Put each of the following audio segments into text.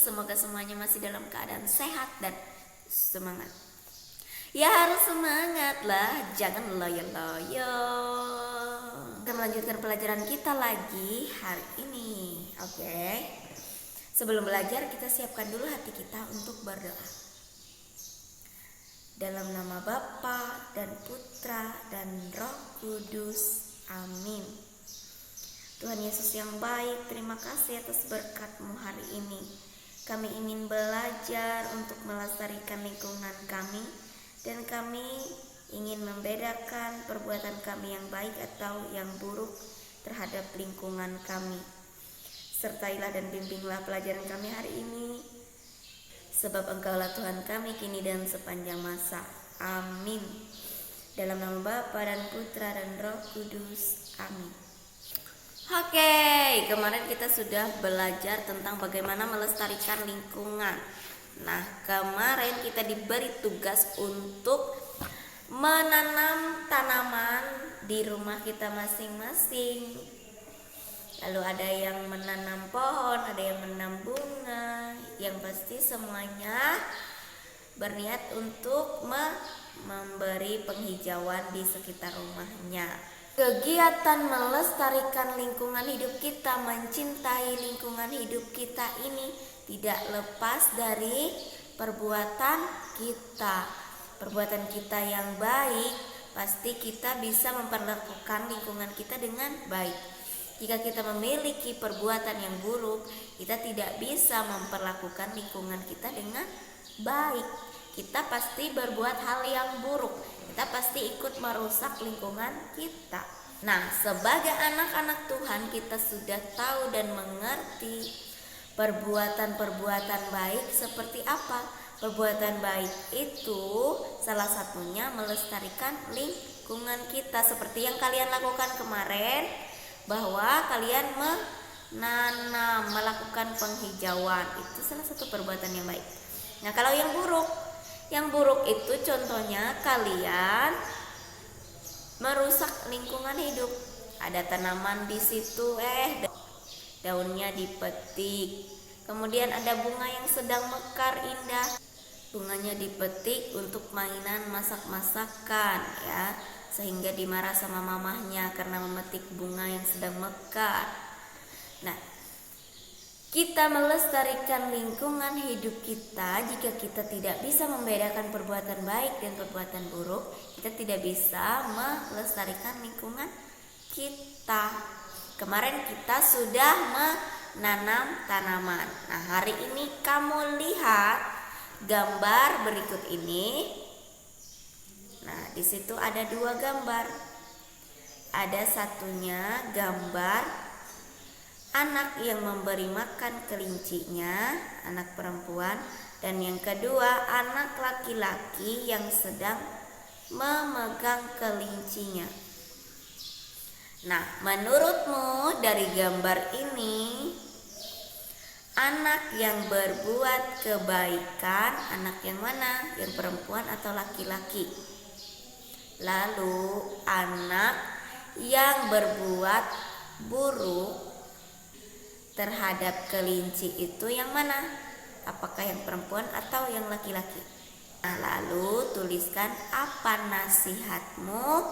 Semoga semuanya masih dalam keadaan sehat dan semangat. Ya harus semangat lah, jangan loyo-loyo. Kita melanjutkan pelajaran kita lagi hari ini. Oke. Sebelum belajar kita siapkan dulu hati kita untuk berdoa. Dalam nama Bapa dan Putra dan Roh Kudus. Amin. Tuhan Yesus yang baik, terima kasih atas berkat-Mu hari ini. Kami ingin belajar untuk melestarikan lingkungan kami, dan kami ingin membedakan perbuatan kami yang baik atau yang buruk terhadap lingkungan kami. Sertailah dan bimbinglah pelajaran kami hari ini, sebab Engkaulah Tuhan kami kini dan sepanjang masa. Amin. Dalam nama Bapa dan Putra dan Roh Kudus. Amin. Oke, kemarin kita sudah belajar tentang bagaimana melestarikan lingkungan. Nah, kemarin kita diberi tugas untuk menanam tanaman di rumah kita masing-masing. Lalu ada yang menanam pohon, ada yang menanam bunga. Yang pasti semuanya berniat untuk memberi penghijauan di sekitar rumahnya. Kegiatan melestarikan lingkungan hidup kita, mencintai lingkungan hidup kita ini tidak lepas dari perbuatan kita. Perbuatan kita yang baik, pasti kita bisa memperlakukan lingkungan kita dengan baik. Jika kita memiliki perbuatan yang buruk, kita tidak bisa memperlakukan lingkungan kita dengan baik. Kita pasti berbuat hal yang buruk. Kita pasti ikut merusak lingkungan kita. Nah, sebagai anak-anak Tuhan kita sudah tahu dan mengerti perbuatan-perbuatan baik seperti apa. Perbuatan baik itu salah satunya melestarikan lingkungan kita. Seperti yang kalian lakukan kemarin, bahwa kalian menanam, melakukan penghijauan. Itu salah satu perbuatan yang baik. Nah, kalau yang buruk itu contohnya kalian merusak lingkungan hidup. Ada tanaman di situ, daunnya dipetik. Kemudian ada bunga yang sedang mekar indah, bunganya dipetik untuk mainan masak-masakan, ya, sehingga dimarah sama mamahnya karena memetik bunga yang sedang mekar. Nah, kita melestarikan lingkungan hidup kita. Jika kita tidak bisa membedakan perbuatan baik dan perbuatan buruk, kita tidak bisa melestarikan lingkungan kita. Kemarin kita sudah menanam tanaman. Nah, hari ini kamu lihat gambar berikut ini. Nah, di situ ada dua gambar. Ada satunya gambar anak yang memberi makan kelincinya, anak perempuan, dan yang kedua anak laki-laki yang sedang memegang kelincinya. Nah, menurutmu dari gambar ini, anak yang berbuat kebaikan, anak yang mana? Yang perempuan atau laki-laki? Lalu anak yang berbuat buruk terhadap kelinci itu yang mana? Apakah yang perempuan atau yang laki-laki? Nah, lalu tuliskan apa nasihatmu,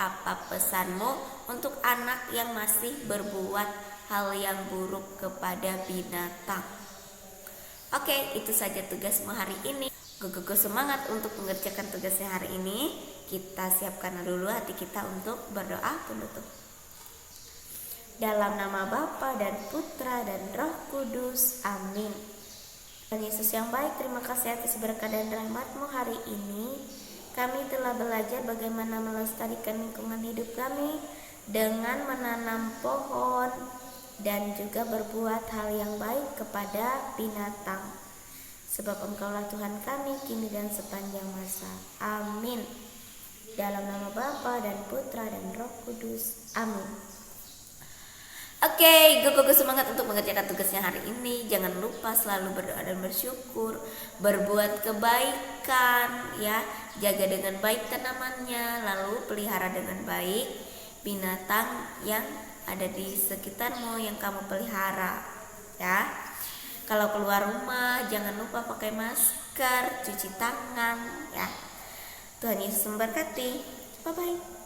apa pesanmu untuk anak yang masih berbuat hal yang buruk kepada binatang. Oke, itu saja tugasmu hari ini. Go semangat untuk mengerjakan tugasnya hari ini. Kita siapkan dulu hati kita untuk berdoa penutup. Dalam nama Bapa dan Putra dan Roh Kudus. Amin. Tuhan Yesus yang baik, terima kasih atas berkat dan rahmat-Mu hari ini. Kami telah belajar bagaimana melestarikan lingkungan hidup kami dengan menanam pohon dan juga berbuat hal yang baik kepada binatang. Sebab Engkaulah Tuhan kami kini dan sepanjang masa. Amin. Dalam nama Bapa dan Putra dan Roh Kudus. Amin. Oke, go semangat untuk mengerjakan tugasnya hari ini. Jangan lupa selalu berdoa dan bersyukur, berbuat kebaikan, ya. Jaga dengan baik tanamannya, lalu pelihara dengan baik binatang yang ada di sekitarmu yang kamu pelihara, ya. Kalau keluar rumah jangan lupa pakai masker, cuci tangan ya. Tuhan Yesus memberkati. Bye bye.